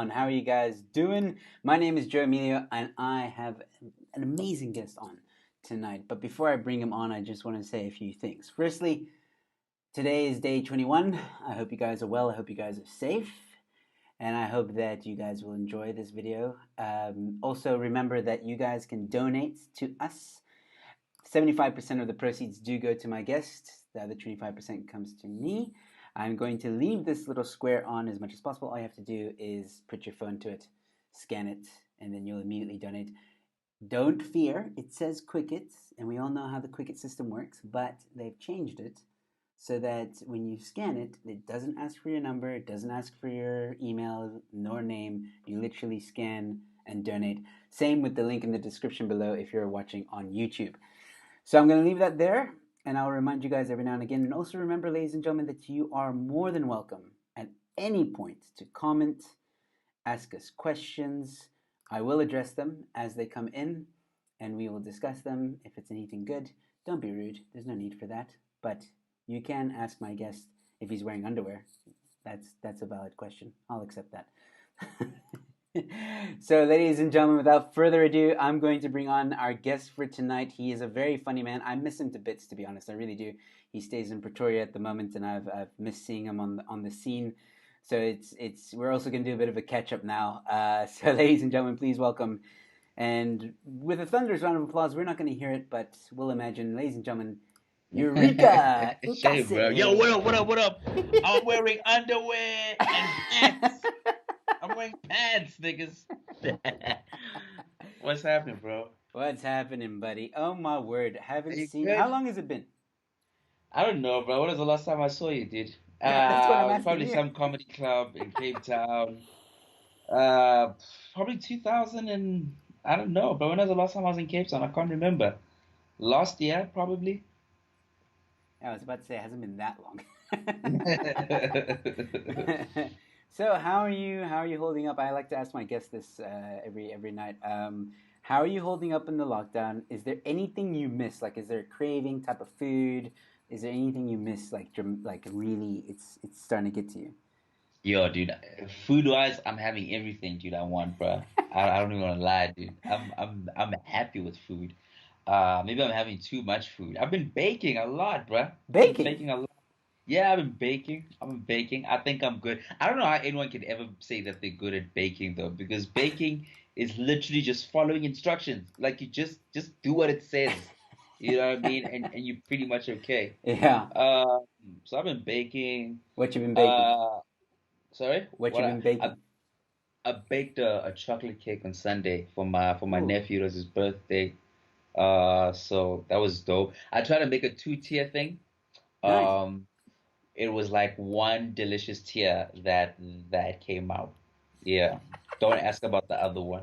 on? How are you guys doing? My name is Joe Emilio, and I have an amazing guest on tonight. But before I bring him on, I just want to say a few things. Firstly, today is day 21. I hope you guys are well. I hope you guys are safe. And I hope that you guys will enjoy this video. Also, remember that you guys can donate to us. 75% of the proceeds do go to my guest. The other 25% comes to me. I'm going to leave this little square on as much as possible. All you have to do is put your phone to it, scan it, and then you'll immediately donate. Don't fear, it says Quicket, and we all know how the Quicket system works, but they've changed it so that when you scan it, it doesn't ask for your number, it doesn't ask for your email nor name. You literally scan and donate. Same with the link in the description below if you're watching on YouTube. So I'm going to leave that there. And I'll remind you guys every now and again. And also remember, ladies and gentlemen, that you are more than welcome at any point to comment, ask us questions. I will address them as they come in, and we will discuss them. If it's anything good, don't be rude. There's no need for that. But you can ask my guest if he's wearing underwear. That's a valid question. I'll accept that. So, ladies and gentlemen, without further ado, I'm going to bring on our guest for tonight. He is a very funny man. I miss him to bits, to be honest. I really do. He stays in Pretoria at the moment, and I've missed seeing him on the scene. So we're also going to do a bit of a catch up now. So, ladies and gentlemen, please welcome. And with a thunderous round of applause, we're not going to hear it, but we'll imagine, ladies and gentlemen, Eureka Shame, bro. Yo, what up? What up? What up? I'm wearing underwear and pants. I'm wearing pants, niggas. What's happening, bro? What's happening, buddy? Oh my word! Are Haven't you seen. good? How long has it been? I don't know, bro. When was the last time I saw you, dude? That's what I'm asking Probably you. some comedy club in Cape Town. Uh, Probably 2000 and I don't know, bro. When was the last time I was in Cape Town? I can't remember. Last year, probably. I was about to say it hasn't been that long. So how are you? How are you holding up? I like to ask my guests this every night. How are you holding up in the lockdown? Is there anything you miss? Like, is there a craving type of food? Is there anything you miss? Like really, it's starting to get to you. Yo, dude, food-wise, I'm having everything, dude, I want, bro. I don't even want to lie, dude. I'm happy with food. Maybe I'm having too much food. I've been baking a lot, bro. I've been Baking. baking a lot. Yeah, I've been baking. I've been baking. I think I'm good. I don't know how anyone can ever say that they're good at baking though, because baking is literally just following instructions. Like you just do what it says. You know what I mean? And you're pretty much okay. Yeah. Um, so I've been baking. What you been baking? Uh, Sorry? What you been baking? I baked a chocolate cake on Sunday for my Ooh, nephew. It was his birthday. So that was dope. I tried to make a two-tier thing. nice. Um, it was like one delicious tier that came out. Yeah. Don't ask about the other one.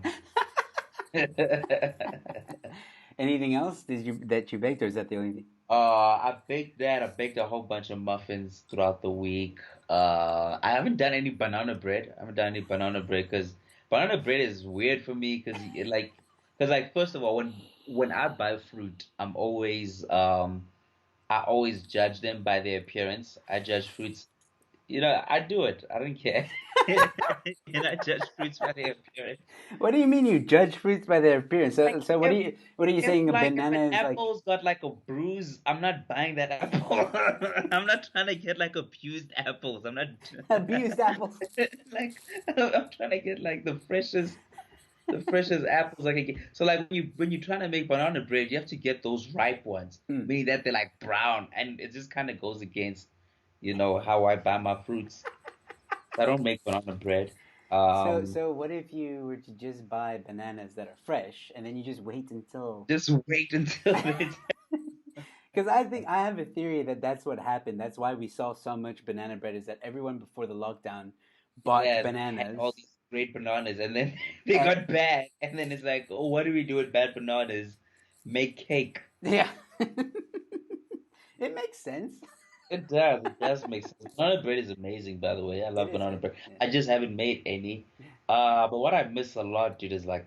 Anything else that you baked, or is that the only thing? I baked that. I baked a whole bunch of muffins throughout the week. I haven't done any banana bread. I haven't done any banana bread because banana bread is weird for me because because like first of all, when I buy fruit, I always judge them by their appearance. I judge fruits. You know, I do it. I don't care. And I judge fruits by their appearance. What do you mean you judge fruits by their appearance? Like So what are you saying? A if an banana is like apple's got like a bruise, I'm not buying that apple. I'm not trying to get like abused apples. I'm not abused apples. like I'm trying to get like the freshest apples I can get. So like when you're trying to make banana bread, you have to get those ripe ones, Hmm. meaning that they're like brown, and it just kind of goes against, how I buy my fruits. So I don't make banana bread. Um, So what if you were to just buy bananas that are fresh and then you just wait until? just wait until it's Because I think I have a theory that that's what happened. That's why we saw so much banana bread. Is that everyone before the lockdown bought yeah, they had bananas? all these great bananas, and then they And, got bad, and then it's like, oh, what do we do with bad bananas? Make cake. yeah, it makes sense. It does. It does make sense. Banana bread is amazing, by the way. I It love is banana good. bread. Yeah. I just haven't made any. But what I miss a lot, dude, is like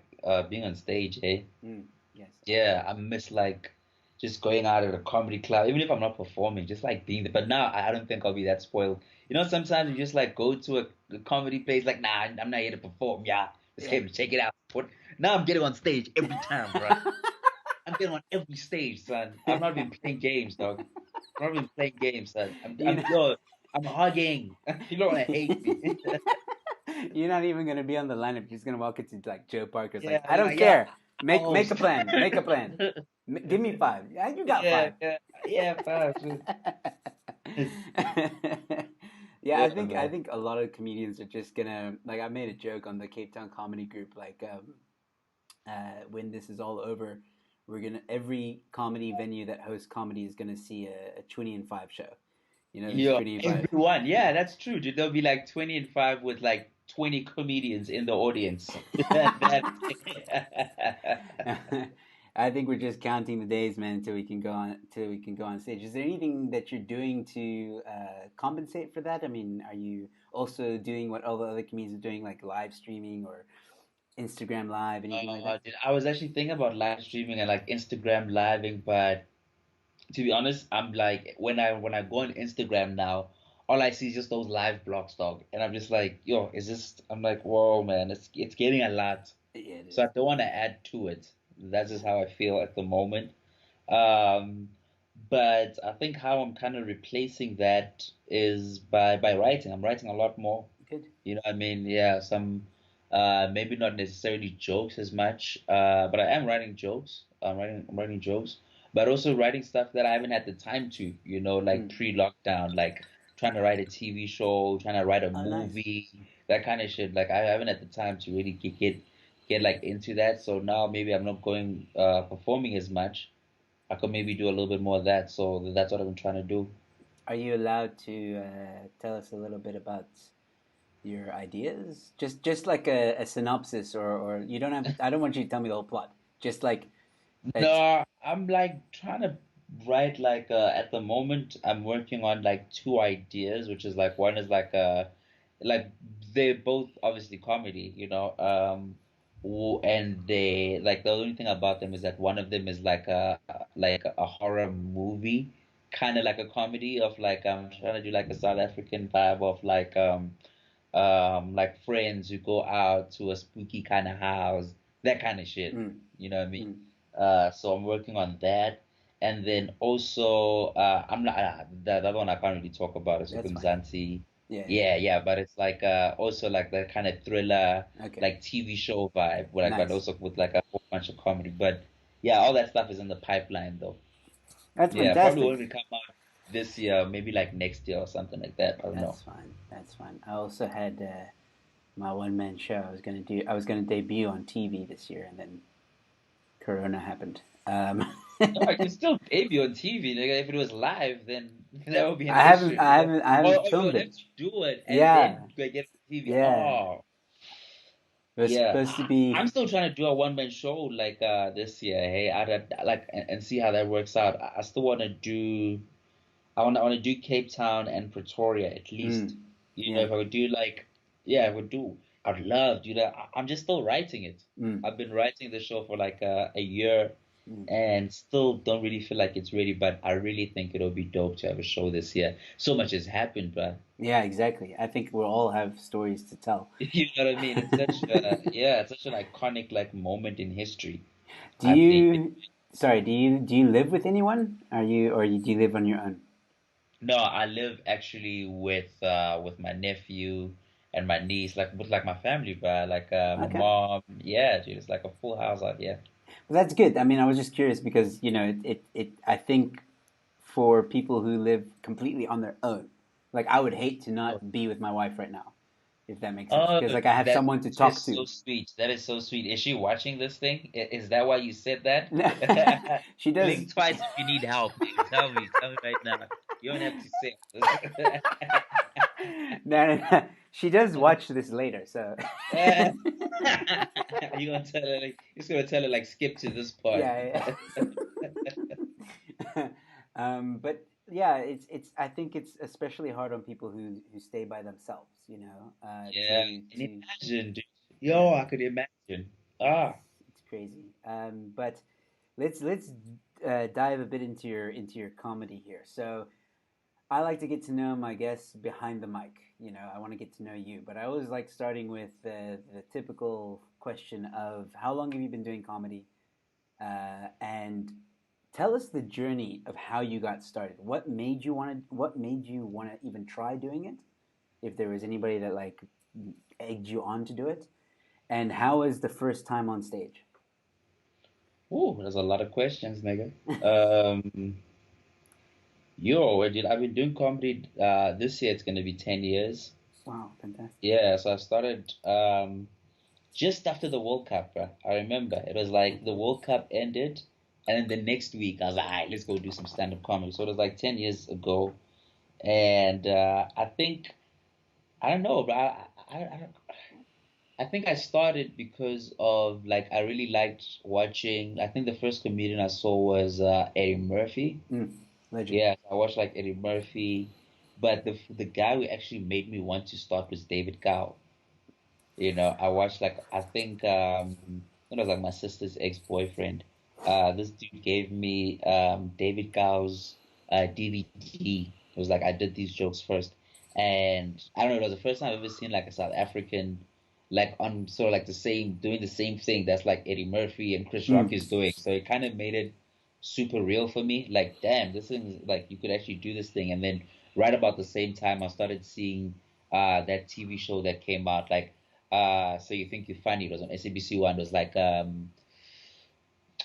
being on stage, eh? Mm, yes, of Yeah, course. I miss like just going out at a comedy club, even if I'm not performing, just like being there. But now I don't think I'll be that spoiled You know, sometimes you just like go to a comedy place, like, nah, I'm not here to perform. Yeah, just Yeah. here to check it out. Now I'm getting on stage every time, bro. I'm getting on every stage, son. I've not been playing games, dog. I've not been playing games, son. You know, Yo, I'm hugging. People are gonna hate me. you're not even gonna be on the lineup. You're just gonna walk into like Joe Parker. It's like, Yeah, I don't yeah, care. I'll Make a host. plan. Make a plan. Give me five. Yeah, you got Yeah, five. yeah, yeah, fast. Yeah, Yeah, I man. think a lot of comedians are just gonna like. I made a joke on the Cape Town comedy group like when this is all over, we're gonna every comedy venue that hosts comedy is gonna see a 20 and 5 show. You know, there's Yo, 20 and 5. everyone. Yeah, that's true, dude. There'll be like 20 and 5 with like 20 comedians in the audience. That I think we're just counting the days, man, until we can go on stage. Is there anything that you're doing to compensate for that? I mean, are you also doing what all the other comedians are doing, like live streaming or Instagram Live, anything like that? dude, I was actually thinking about live streaming and like Instagram living, but to be honest, I'm like when I go on Instagram now, all I see is just those live blogs, dog, and I'm just like, yo, is this? I'm like, whoa, man, it's getting a lot, Yeah, it so is. I don't want to add to it. That's just how I feel at the moment. Um, but I think how I'm kind of replacing that is by writing. I'm writing a lot more. Good. You know what I mean? Yeah, some maybe not necessarily jokes as much, but I am writing jokes. I'm writing jokes, but also writing stuff that I haven't had the time to, you know, like Mm. pre-lockdown, like trying to write a TV show, trying to write a Oh, nice. movie, that kind of shit. Like I haven't had the time to really get like into that. So now maybe I'm not going performing as much. I could maybe do a little bit more of that. So that's what I've been trying to do. Are you allowed to tell us a little bit about your ideas? Just like a synopsis, or you don't have. I don't want you to tell me the whole plot. Just like it's No, I'm like trying to write like at the moment I'm working on like two ideas, which is like one is like they're both obviously comedy, you know. And they like the only thing about them is that one of them is like a horror movie, kind of like a comedy of like I'm trying to do like a South African vibe of like friends who go out to a spooky kind of house, that kind of shit. mm, You know what I mean? mm, So I'm working on that. And then also, I'm not that other one I can't really talk about. It's that's with fine. Mzansi. Yeah, yeah. Yeah, yeah, but it's like also like the kind of thriller, Okay, like TV show vibe, where like but nice. also with like a whole bunch of comedy. But yeah, all that stuff is in the pipeline though. That's Yeah, probably fantastic. won't come out this year, maybe like next year or something like that. I don't know. That's fine. That's fine. I also had my one man show. I was gonna debut on TV this year, and then Corona happened. No, I can still debut on TV. Like, if it was live, then that would be an I or haven't you filmed would it. have to do it and Yeah, then go get on TV. yeah. Oh, It was yeah. supposed to be. I'm still trying to do a one man show like this year. Hey, like and see how that works out. I still want to do. I want to do Cape Town and Pretoria at least. Mm, You know, yeah. if I would do like, yeah, I would do. I'd love, dude. I'm just still writing it. Mm, I've been writing the show for like a year mm. and still don't really feel like it's ready, but I really think it'll be dope to have a show this year. So much has happened, bro. Yeah, exactly. I think we'll all have stories to tell. You know what I mean? It's such a yeah, it's such an iconic like moment in history. Do I think. you? Sorry. Do you live with anyone? Are you or do you live on your own? No, I live actually with my nephew and my niece, like with like my family, bro. Like my Okay. mom. Yeah, dude, it's like a full house out here. Well, that's good. I mean, I was just curious because I think for people who live completely on their own, like I would hate to Oh, not be with my wife right now, if that makes sense. oh, Because like I have that someone to talk is to. so sweet. That is so sweet. Is she watching this thing? Is that why you said that? She does. Blink twice if you need help, nigga. Tell me right now. You don't have to say. No. She does watch this later, so You gonna tell her like you're just gonna tell her like skip to this part. yeah, yeah. But yeah, I think it's especially hard on people who stay by themselves. Yeah, can you To imagine, dude? yeah, Yo, I could imagine. it's Ah, it's crazy. But let's dive a bit into your comedy here. So I like to get to know my guests behind the mic. You know, I want to get to know you, but I always like starting with the typical question of how long have you been doing comedy? And tell us the journey of how you got started. What made you want to even try doing it? If there was anybody that like egged you on to do it, and how was the first time on stage? Ooh, there's a lot of questions, nigga. Um, dude, I've been doing comedy. This year it's gonna be 10 years. Wow, fantastic. Yeah, so I started just after the World Cup, bro. I remember it was like the World Cup ended, and then the next week I was like, all right, let's go do some stand-up comedy. So it was like 10 years ago, and I think I don't know, but I think I started because of like I really liked watching. I think the first comedian I saw was Eddie Murphy. Mm, legend. Yeah, I watched like Eddie Murphy, but the guy who actually made me want to start was David Gow. I watched like I think it was like my sister's ex-boyfriend. This dude gave me David Gow's DVD. It was like I did these jokes first, and I don't know. It was the first time I've ever seen like a South African like on sort of like the same doing the same thing that's like Eddie Murphy and Chris Rock Mm. is doing. So it kind of made it super real for me. Like, damn, this thing is like you could actually do this thing. And then right about the same time, I started seeing that TV show that came out like. So you think you're funny? It was on SABC One. It was like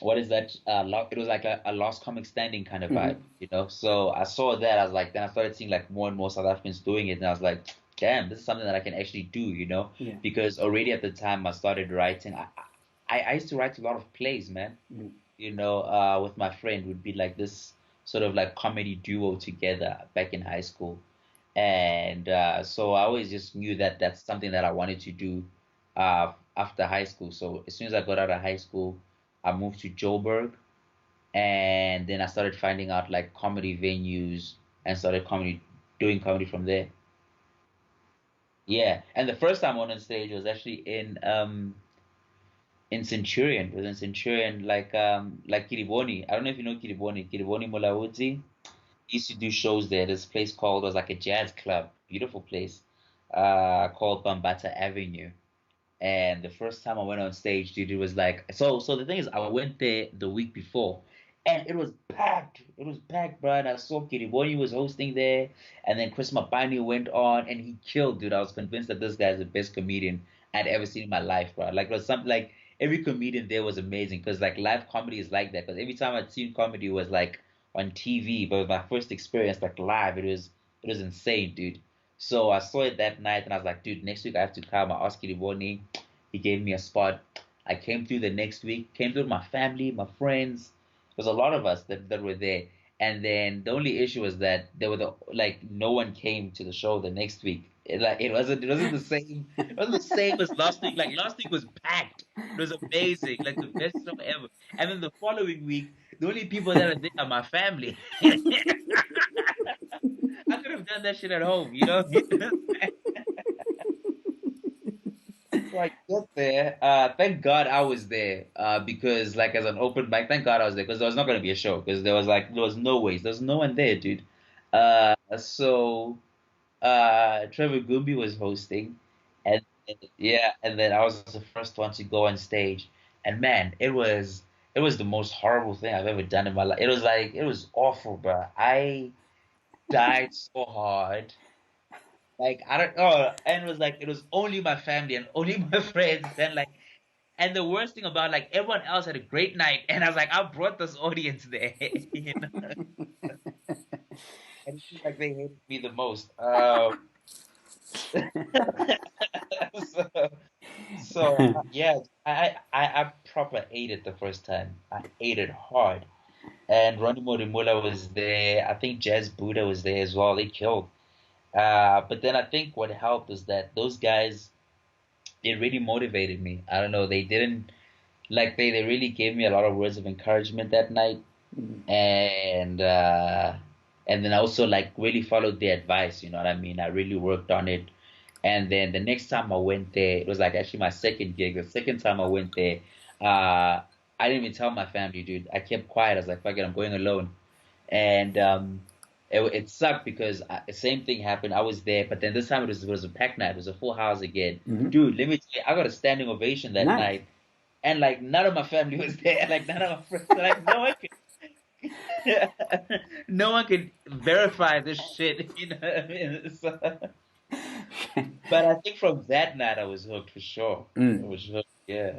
what is that? It was like a Last Comic Standing kind of Mm-hmm. vibe. So I saw that. I was like, then I started seeing like more and more South Africans doing it, and I was like, damn, this is something that I can actually do. Yeah. Because already at the time I started writing. I used to write a lot of plays, man. Mm. With my friend, would be like this sort of like comedy duo together back in high school. And so I always just knew that that's something that I wanted to do after high school. So as soon as I got out of high school, I moved to Joburg, and then I started finding out like comedy venues and started doing comedy from there. Yeah, and the first time on stage was actually in Centurion. It was in Centurion, like Kiriboni. I don't know if you know Kiriboni. Kiriboni Molaudzi. Used to do shows there. This place called was like a jazz club, beautiful place, called Bambata Avenue. And the first time I went on stage, dude, it was like so. So the thing is, I went there the week before, and it was packed. It was packed, bro. And I saw Kiriboni was hosting there, and then Chris Mapani went on, and he killed, dude. I was convinced that this guy's the best comedian I'd ever seen in my life, bro. Like it was something like every comedian there was amazing because like live comedy is like that. Because every time I'd seen comedy was like on TV, but my first experience like live, it was insane, dude. So I saw it that night, and I was like, dude, next week I have to come. I asked Kiriboni. He gave me a spot. I came through the next week, came through with my family, my friends. There's a lot of us that were there. And then the only issue was that there were like no one came to the show the next week. It wasn't the same. It wasn't the same as last week. Like last week was packed. It was amazing, like the best show ever. And then the following week, the only people that are there are my family. I could have done that shit at home. So I get there. Thank God I was there. Because like as an open mic, thank God I was there because there was not gonna be a show because there was no ways. There was no one there, dude. So Trevor Goombi was hosting, and yeah, and then I was the first one to go on stage, and man, it was the most horrible thing I've ever done in my life. It was awful, bro. I died so hard. Like I don't know, and it was like it was only my family and only my friends, and like, and the worst thing about like everyone else had a great night, and I was like, I brought this audience there, and it seems like they hated me the most. So, yeah, I proper ate it the first time. I ate it hard, and Ronnie Morimula was there. I think Jazz Buddha was there as well. They killed. But then I think what helped is that those guys it really motivated me. I don't know, they didn't like they really gave me a lot of words of encouragement that night, and and then I also like really followed their advice. You know what I mean? I really worked on it, and then the next time I went there, it was like actually my second gig. The second time I went there, I didn't even tell my family, dude. I kept quiet. I was like, fuck it, I'm going alone, and it sucked because the same thing happened. I was there, but then this time it was a packed night. It was a full house again. Hmm. Dude, let me tell you, I got a standing ovation that Nice. night, and like none of my family was there. Like none of my friends. Like no one could, no one could verify this shit. You know what I mean? But I think from that night I was hooked for sure. I Mm. was hooked. Yeah.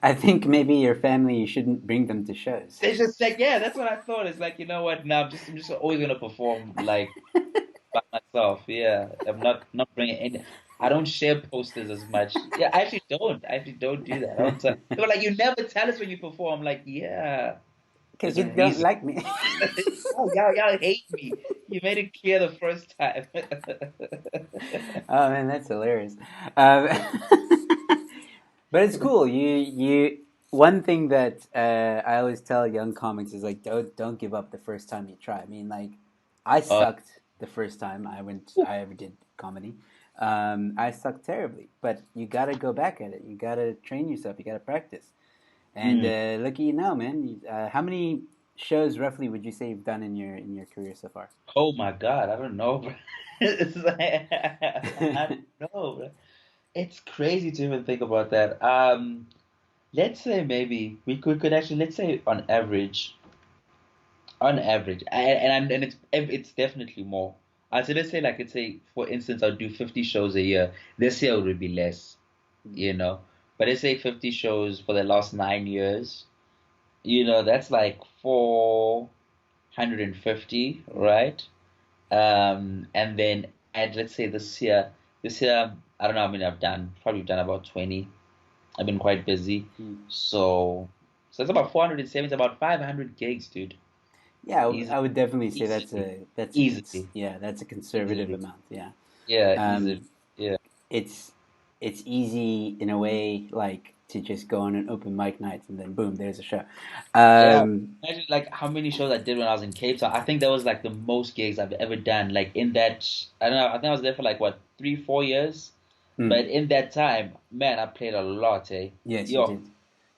I think maybe your family, you shouldn't bring them to shows. It's just like yeah, that's what I thought. It's like you know what? Now I'm just always gonna perform like by myself. Yeah, I'm not bringing any. I don't share posters as much. Yeah, I actually don't. I actually don't do that. I don't tell. They were like, you never tell us when you perform. I'm like, yeah, Because there's you a don't reason. like me. Oh, y'all hate me. You made it clear the first time. Oh man, that's hilarious. Um, but it's cool. You. One thing that I always tell young comics is like, don't give up the first time you try. I mean, like, I Uh, sucked the first time I ever did comedy. I sucked terribly, but you got to go back at it. You got to train yourself. You got to practice. And mm. look at you now, man. How many shows roughly would you say you've done in your career so far? Oh my God, I don't know, bro. It's like, I don't know, bro. It's crazy to even think about that. Let's say maybe we could actually let's say on average, and it's definitely more. I'd say let's say like let's say for instance I'll do 50 shows a year. This year it would be less, you know. But let's say 50 shows for the last 9 years. That's like 450, right? And then and let's say this year I don't know how many I've done. Probably done about 20. I've been quite busy, Mm. so it's about 470, about 500 gigs, dude. Yeah, Easily, I would definitely say easily, that's easily, yeah, that's a conservative easily. amount. Yeah, Yeah, easily. um, Yeah, it's it's easy in a way, like to just go on an open mic night and then boom, there's a show. yeah. Um, Imagine like how many shows I did when I was in Cape Town. I think that was like the most gigs I've ever done. Like in that, I don't know. I think I was there for like what 3, 4 years. mm, But in that time, man, I played a lot, eh? yes, you Yo, did.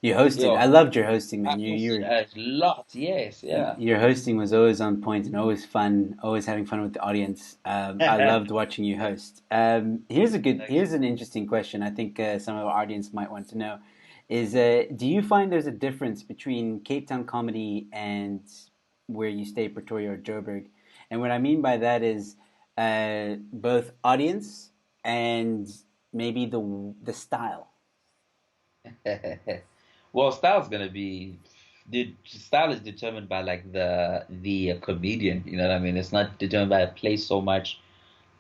You hosted. I yo, loved your hosting, I man. hosted a lot. Yes, yeah. Your hosting was always on point and always fun, always having fun with the audience. I loved watching you host. Here's an interesting question. I think some of our audience might want to know is do you find there's a difference between Cape Town comedy and where you stay, Pretoria or Joburg? And what I mean by that is both audience and maybe the style. Well, style's gonna be, the style is determined by like the comedian. You know what I mean? It's not determined by a place so much.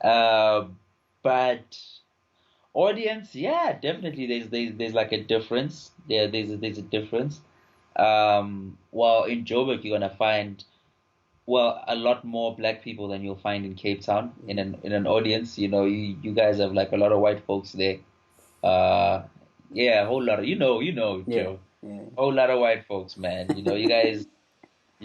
Uh, but audience, yeah, definitely. There's like a difference. There's a difference. Well, in Joburg, you're gonna find a lot more black people than you'll find in Cape Town in an audience. You guys have like a lot of white folks there. Uh, yeah, a whole lot of Yeah, Joe, yeah. whole lot of white folks, man. You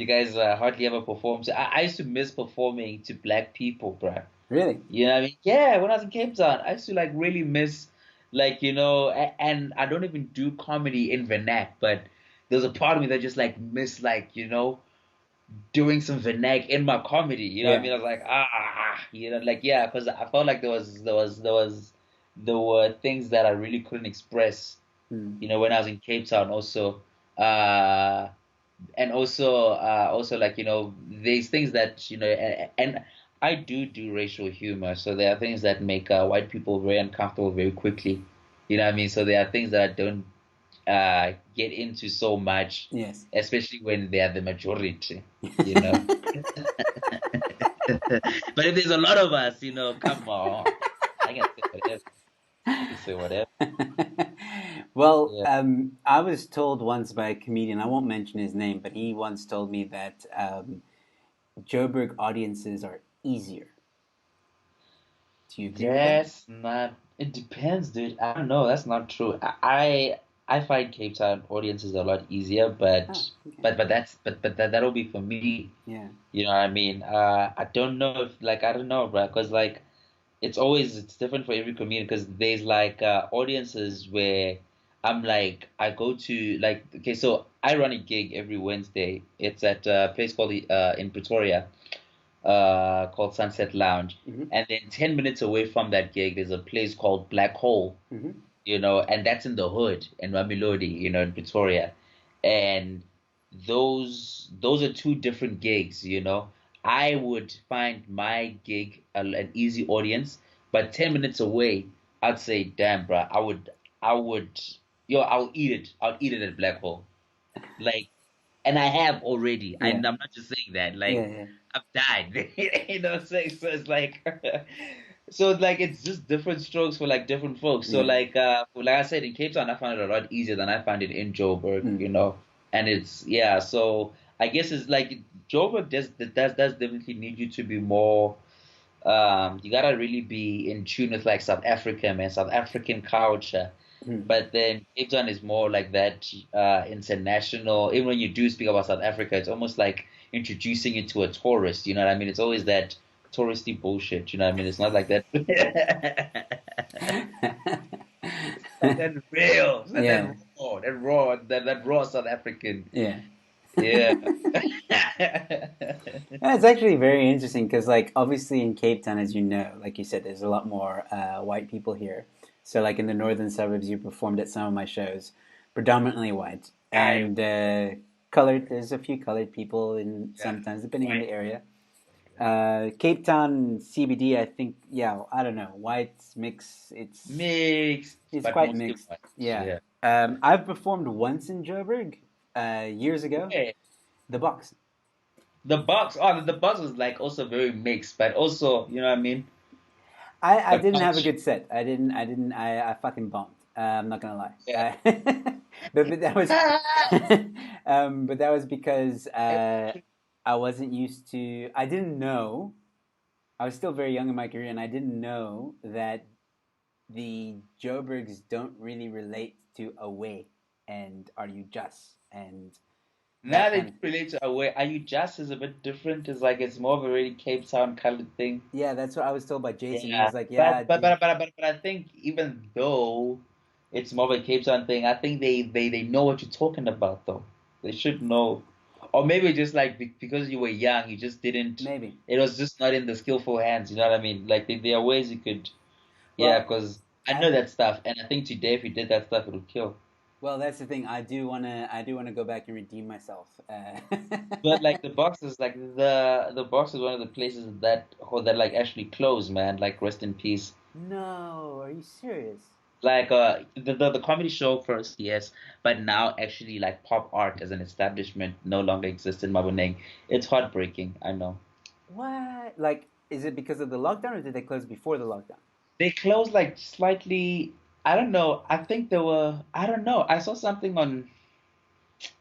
guys hardly ever perform. So I used to miss performing to black people, bruh. Really? You know what I mean? Yeah, when I was in Cape Town, I used to like really miss, like, and I don't even do comedy in Vernac, but there's a part of me that just like miss, like, doing some Vernac in my comedy. You know what I Yeah. mean? I was like, like, yeah, because I felt like there were things that I really couldn't express, Mm. when I was in Cape Town also. Uh, and also like there's things that and I do racial humor, so there are things that make white people very uncomfortable very quickly. You know what I mean? So there are things that I don't get into so much, Yes. especially when they are the majority. You know. But if there's a lot of us, come on, I can say whatever. I can say whatever. Well, Yeah. I was told once by a comedian, I won't mention his name, but he once told me that Joburg audiences are easier. Do you agree with that? That's not. It depends, dude. I don't know. That's not true. I find Cape Town audiences a lot easier, Oh, but okay. but but that's but that'll be for me. Yeah. You know what I mean? I don't know if like I don't know, bro, because like it's different for every comedian because there's like audiences where I'm like I go to like okay, so I run a gig every Wednesday. It's at a place called in Pretoria. called Sunset Lounge. Mm-hmm. And then 10 minutes away from that gig, there's a place called Black Hole, Mm-hmm. and that's in the hood in Mamelodi, in Pretoria. And those are two different gigs. I would find my gig an easy audience, but 10 minutes away, I'd say, damn, bro, I would, I'll eat it. I'll eat it at Black Hole. Like, and I have already. Yeah. I'm not just saying that. Yeah. Like, Yeah. I've died. You know what I'm saying? So it's like, so like it's just different strokes for like different folks. So Yeah. like I said, in Cape Town, I found it a lot easier than I found it in Joburg. Mm. And it's yeah. So I guess it's like Joburg does definitely need you to be more. You gotta really be in tune with like South Africa, man, South African culture. Mm. But then Cape Town is more like that international. Even when you do speak about South Africa, it's almost like introducing it to a tourist. You know what I mean? It's always that touristy bullshit. You know what I mean? It's not like that. It's not that real. It's not Yeah. that raw South African. Yeah. Yeah. Yeah, it's actually very interesting because, like, obviously in Cape Town, as you know, like you said, there's a lot more white people here. So, like in the northern suburbs, you performed at some of my shows, predominantly white I and colored. There's a few colored people in yeah. sometimes, depending on Right. the area. Cape Town CBD, I think, yeah, I don't know, white mix. Mixed, It's but quite mostly mixed. white. Yeah. Yeah. I've performed once in Joburg, years ago. Yeah. The box. The box was like also very mixed, but also, you know what I mean? I The didn't have a punch. good set. I fucking bombed. I'm not gonna lie. Yeah. But that was, but that was because I wasn't used to. I didn't know. I was still very young in my career, and I didn't know that the Joburgs don't really relate to away and are you just and Now that they kind do of. relate to away. Are you just is a bit different? It's like it's more of a really Cape Town colored thing. Yeah, that's what I was told by Jason. He Yeah. was like, "Yeah, But but dude, but but but, but I think even though it's more of a Cape Town thing, I think they know what you're talking about though. They should know. Or maybe just like because you were young, you just didn't. maybe." It was just not in the skillful hands. You know what I mean? Like there are ways you could. Yeah, Well, because I know I that stuff, and I think today if you did that stuff, it would kill. well, that's the thing. I do wanna go back and redeem myself. But like the box is like the box is one of the places that like actually closed, man. Like rest in peace. No, are you serious? Like the comedy show first, yes, but now actually like pop art as an establishment no longer exists in Maboneng. It's heartbreaking, I know. What? Like, is it because of the lockdown, or did they close before the lockdown? They closed like slightly. I don't know. I think there were. I don't know. I saw something on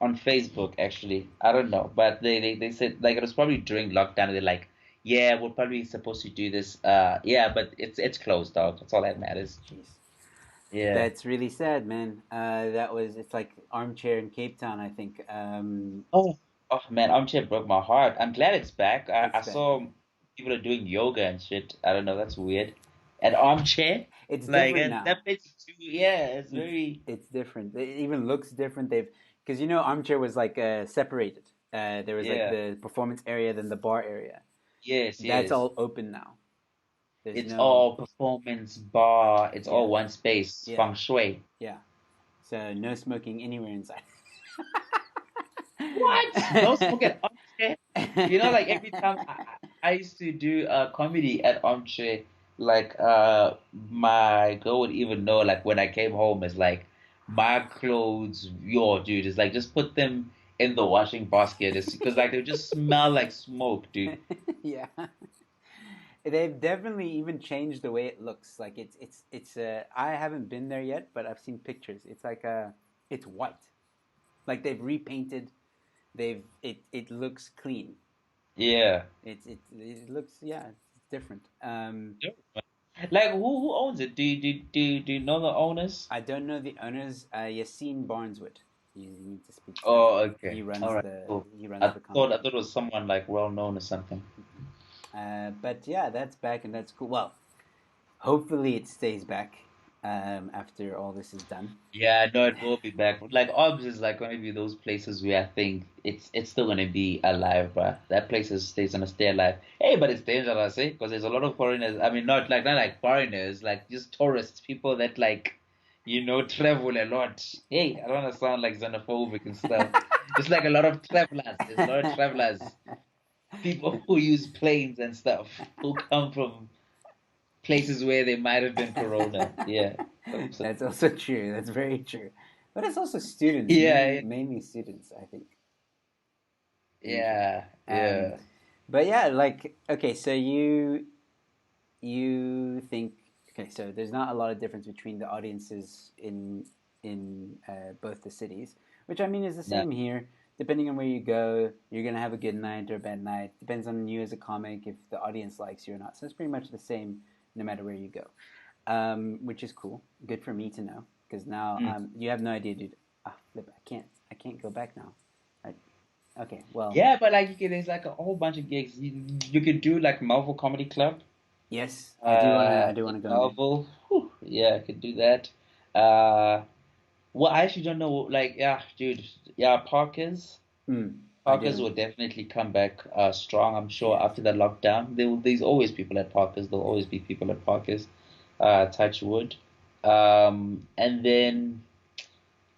Facebook actually. I don't know, but they said like it was probably during lockdown. They're like, yeah, we're probably supposed to do this. Yeah, but it's closed, dog. That's all that matters. Jeez, Yeah. that's really sad, man. It's like Armchair in Cape Town, I think. Oh, oh man, Armchair broke my heart. I'm glad it's back. I It's back. saw people are doing yoga and shit. I don't know. That's weird. At Armchair, It's like different and now. that place is too. Yeah, it's It's very. it's different. It even looks different. They've because Armchair was like separated. There was like Yeah. the performance area, then the bar area. Yes, That's yes. all open now. There's It's no. all performance bar. It's Yeah, all one space. yeah, Feng shui. yeah. So no smoking anywhere inside. What? No smoke at Armchair? Like every time I used to do comedy at Armchair, like my girl would even know like when I came home it's like my clothes, yo, dude, it's like just put them in the washing basket because like they just smell like smoke, dude. Yeah. They've definitely even changed the way it looks. Like it's I haven't been there yet, but I've seen pictures. It's like it's white. Like they've repainted. It looks clean. Yeah. It looks, yeah, it's different. Like who owns it? Do you know the owners? I don't know the owners. Yassine Barneswood. You need to speak to him. Oh, okay. He All runs right, the cool. he runs I the thought company. I thought it was someone like well known or something. But yeah, that's back and that's cool. Well, hopefully it stays back. after all this is done. Yeah, no, it will be back. Like Obs is like gonna be those places where I think it's still gonna be alive, but that place is stays gonna stay alive. Hey, but it's dangerous, eh? Because there's a lot of foreigners. I mean, not like foreigners, like just tourists, people that like, travel a lot. Hey, I don't want to sound like xenophobic and stuff. Just like a lot of travelers. There's a lot of travelers, people who use planes and stuff, who come from places where there might have been corona. Yeah. So, That's also true. That's very true. But it's also students, yeah, mainly students, I think, usually. yeah, Um, yeah. but yeah, like okay, so you think okay, so there's not a lot of difference between the audiences in both the cities, which I mean is the No. same here. Depending on where you go, you're gonna have a good night or a bad night. Depends on you as a comic if the audience likes you or not. So it's pretty much the same no matter where you go, which is cool. Good for me to know because now Mm. you have no idea, dude. Flip, I can't go back now. I, okay, well, Yeah, but like there's like a whole bunch of gigs. You could do like Marvel Comedy Club. yes, I do wanna In go in there. Marvel. Whew, yeah, I could do that. Uh, well, I actually don't know. Like, yeah, dude. Yeah, I Parkers will do. definitely come back strong. I'm sure Yes. after the lockdown, there's always people at Parkers. There'll always be people at Parkers. Touch wood. And then.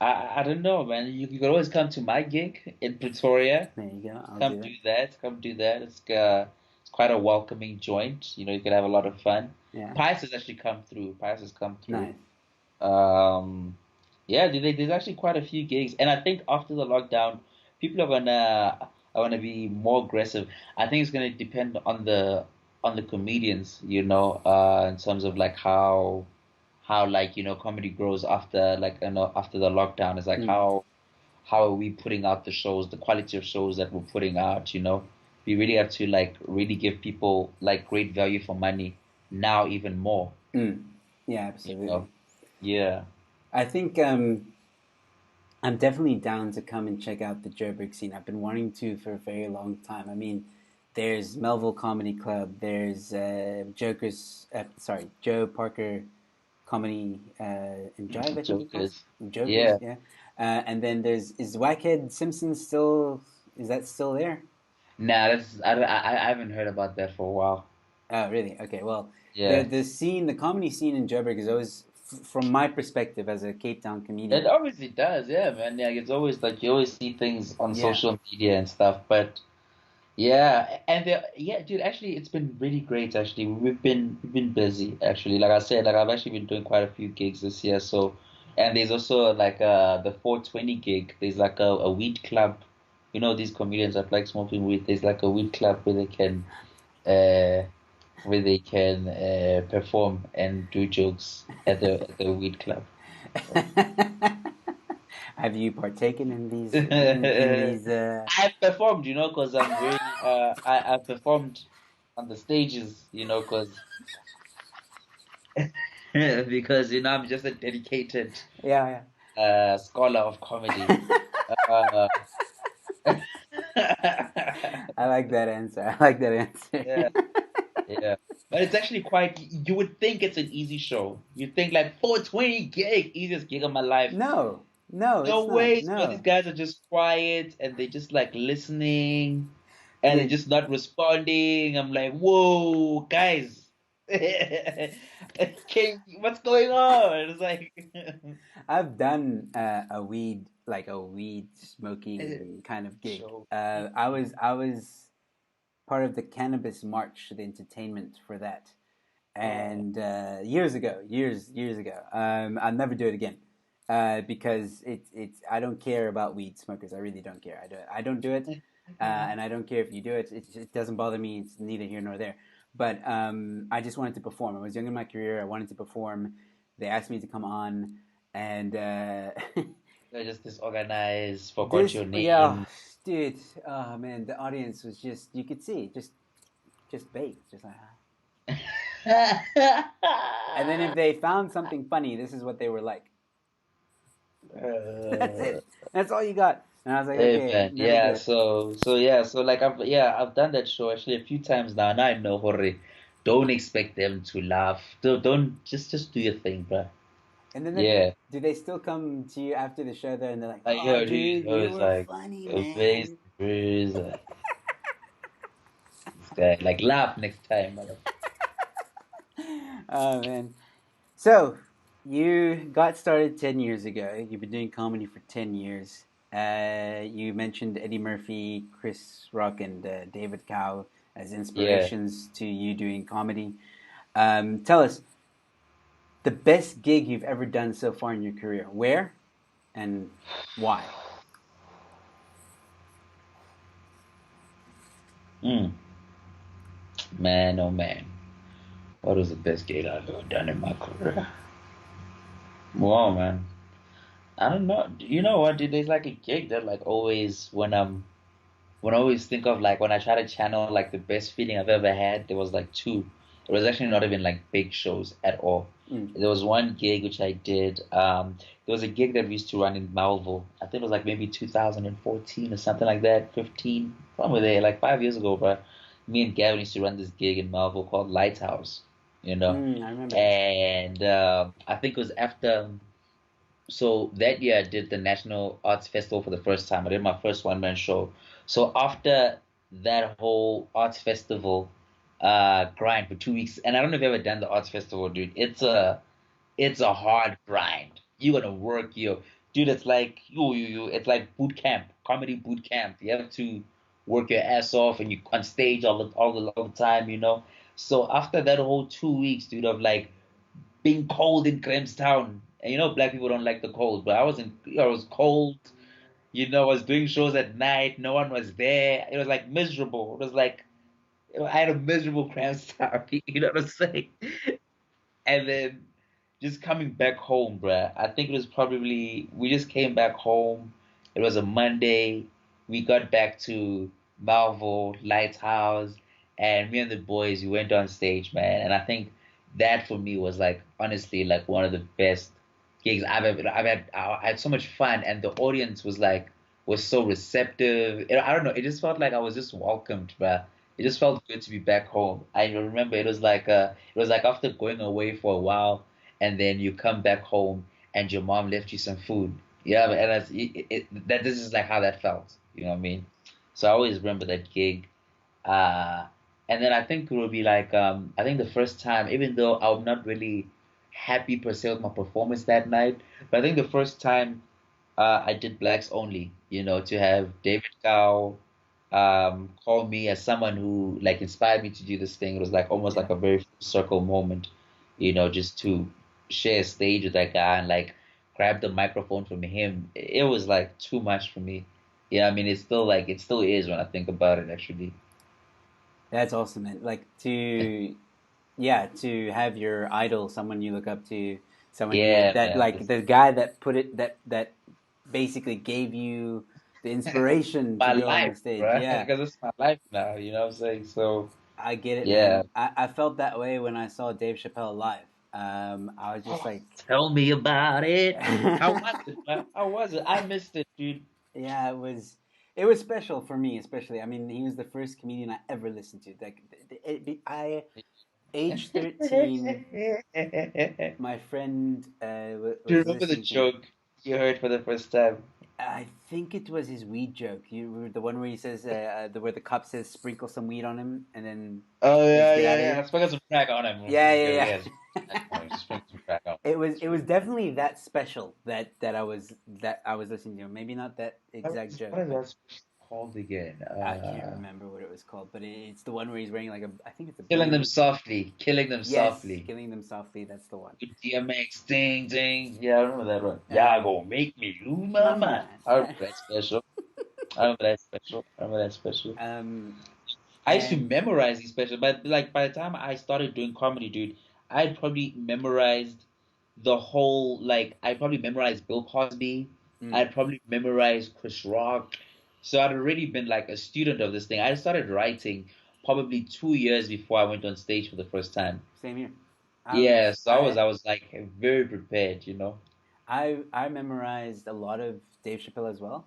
I don't know, man. You could always come to my gig in Pretoria. There you go. I'll Come do do it. that. Come do that. It's quite a welcoming joint. You could have a lot of fun. Yeah. Pius has actually come through. Pius has come through. Nice. Um, yeah, there's actually quite a few gigs, and I think after the lockdown, people are gonna be more aggressive. I think it's gonna depend on the comedians, in terms of like how like comedy grows after like after the lockdown. It's like Mm. how are we putting out the shows, the quality of shows that we're putting out. We really have to like really give people like great value for money now even more. Mm. Yeah, You absolutely. know, yeah. I think I'm definitely down to come and check out the Joburg scene. I've been wanting to for a very long time. I mean, there's Melville Comedy Club. There's Joe Parker Comedy and Jive, I think he calls Jokers. it. Jokers, Yeah. yeah. And then is Wackhead Simpson still? Is that still there? Nah, I haven't heard about that for a while. Oh, really? Okay. Well, the Yeah. the scene, the comedy scene in Joburg is always, from my perspective as a Cape Town It comedian. obviously does, yeah, man. Yeah, it's always like you always see things on Yeah. social media and stuff, but yeah, and yeah, dude, actually it's been really great actually. We've been busy actually. Like I said, like I've actually been doing quite a few gigs this year, so and there's also like the 420 gig. There's like a weed club. These comedians that like smoking weed, there's like a weed club uh perform and do jokes at the weed club. Have you partaken in these in I've these? performed, because I'm very I've performed on the stages, because I'm just a dedicated Yeah, scholar of comedy. yeah. Uh, I like that answer. I like that answer. yeah, yeah. But it's actually quite. You would think it's an easy show. You'd think like 420 gig, easiest gig of my life. No, no, No it's not. ways, but these No, guys are just quiet and they just like listening and they're dude. just not responding. I'm like, whoa, guys, what's going on? It's like, I've done a weed smoking kind of gig. show. I was part of the cannabis march to the entertainment for that, Oh, and years ago. I'll never do it again because it's I don't care about weed smokers. I really don't care. I don't do it, and I don't care if you do it. It doesn't bother me. It's neither here nor there. But I just wanted to perform. I was young in my career. I wanted to perform. They asked me to come on, and they're just disorganized, forgot this your yeah, name. dude. Oh man, the audience was just you could see just baked, just like. And then if they found something funny, this is what they were like. That's Uh, it. That's all you got. And I was like, Hey okay, man, never do yeah, it. so like I've done that show actually a few times now, and I know, Jorge, don't expect them to laugh. Don't just do your thing, bro. And then Yeah. do they still come to you after the show though, and they're like, Like, "Oh, yo, dude, dude, it you was were like funny, amazing, man." bruise. This guy, like, laugh next time, mother. Oh man. So you got started 10 years ago. You've been doing comedy for 10 years. You mentioned Eddie Murphy, Chris Rock, and David Cow as Yeah. inspirations to you doing comedy. Tell us the best gig you've ever done so far in your career. Where and why? Mm. Man, oh man. What was the best gig I've ever done in my career? Wow, man. I don't know. You know what, dude? There's like a gig that like always when I always think of like when I try to channel like the best feeling I've ever had, there was like two. It was actually not even like big shows at all. Mm. There was one gig which I did. There was a gig that we used to run in Melville. I think it was like maybe 2014 or something like that, 15, somewhere there, like 5 years ago. But me and Gavin used to run this gig in Melville called Lighthouse, you know. I remember that. And I think it was after. So that year I did the National Arts Festival for the first time. I did my first one man show. So after that whole arts festival grind for 2 weeks, and I don't know if you've ever done the arts festival, dude. It's a hard grind. You're gonna work yo. Dude, it's like it's like boot camp, comedy boot camp. You have to work your ass off and you on stage all the time, you know. So after that whole 2 weeks, dude, of like being cold in Grahamstown. And you know, black people don't like the cold, but I was cold. You know, I was doing shows at night. No one was there. It was like miserable. It was like I had a miserable Grahamstown. You know what I'm saying? And then just coming back home, bruh. I think it was probably we just came back home. It was a Monday. We got back to Malvo, Lighthouse, and me and the boys, we went on stage, man. And I think that for me was like honestly like one of the best gigs I've had. I had so much fun, and the audience was so receptive. I don't know. It just felt like I was just welcomed, bruh. It just felt good to be back home. I remember it was like after going away for a while, and then you come back home and your mom left you some food. Yeah, and that this is like how that felt. You know what I mean? So I always remember that gig. Uh, and then I think it would be like I think the first time, even though I'm not really happy per se with my performance that night, but I think the first time I did Blacks Only, to have David Cow call me as someone who like inspired me to do this thing. It was like almost Yeah. like a very full circle moment, just to share a stage with that guy and like grab the microphone from him. It was like too much for me. Yeah, I mean, it's still like it still is when I think about it, actually. That's awesome, man. Like to, yeah, to have your idol, someone you look up to, someone Yeah, that man. like the guy that put it that basically gave you the inspiration to My go on life, the stage. right? Yeah, Because it's my life now, you know what I'm saying? So, I get it, yeah. man. I felt that way when I saw Dave Chappelle live. I was just Oh, like, tell me about it. How was yeah, it, man? How was it? I missed it, dude. it was special for me, especially. I mean, he was the first comedian I ever listened to. Like, I age 13, Do my friend you was remember the listening to. joke you heard for the first time? I think it was his weed joke. The one where he says, where the cop says, "Sprinkle some weed on him," and then Oh let's yeah, get out yeah, of yeah. here. Let's put some crack on him. Yeah, Yeah, yeah. just bring some crack on. It was definitely that special that I was listening to. Maybe not that exact joke, What is but that called again? I can't remember what it was called. But it's the one where he's wearing like I think it's a Killing them blue. softly. Killing them Yes, softly. killing them softly. That's the one. With DMX, ding, ding. Yeah, I remember that one. Y'all Um, gonna make me lose my my mind. I remember mind. that special. I remember that special. I remember that special. um, I used to and memorize these specials, but like by the time I started doing comedy, dude, I'd probably memorized I probably memorized Bill Cosby. mm, I'd probably memorized Chris Rock. So I'd already been like a student of this thing. I started writing probably 2 years before I went on stage for the first time. same here. I Yeah, was so I was like very prepared. I memorized a lot of Dave Chappelle as well.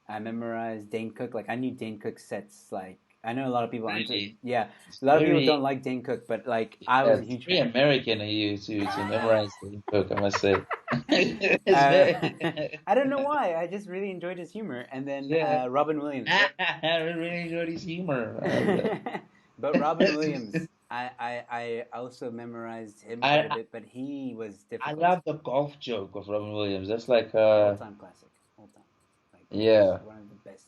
I memorized Dane Cook. Like I knew Dane Cook's sets. Like I know a lot of people aren't. Really, Yeah, it's a lot of people very don't like Dane Cook, but like I yeah, was a it's huge very fan. American of you to memorize the book, I must say. It's uh, very- I don't know why. I just really enjoyed his humor. And then yeah. Robin Williams. I really enjoyed his humor. But Robin Williams, I also memorized him quite a I bit, but he was I difficult. love the golf joke of Robin Williams. That's like All time classic. All time. Like, yeah. one of the best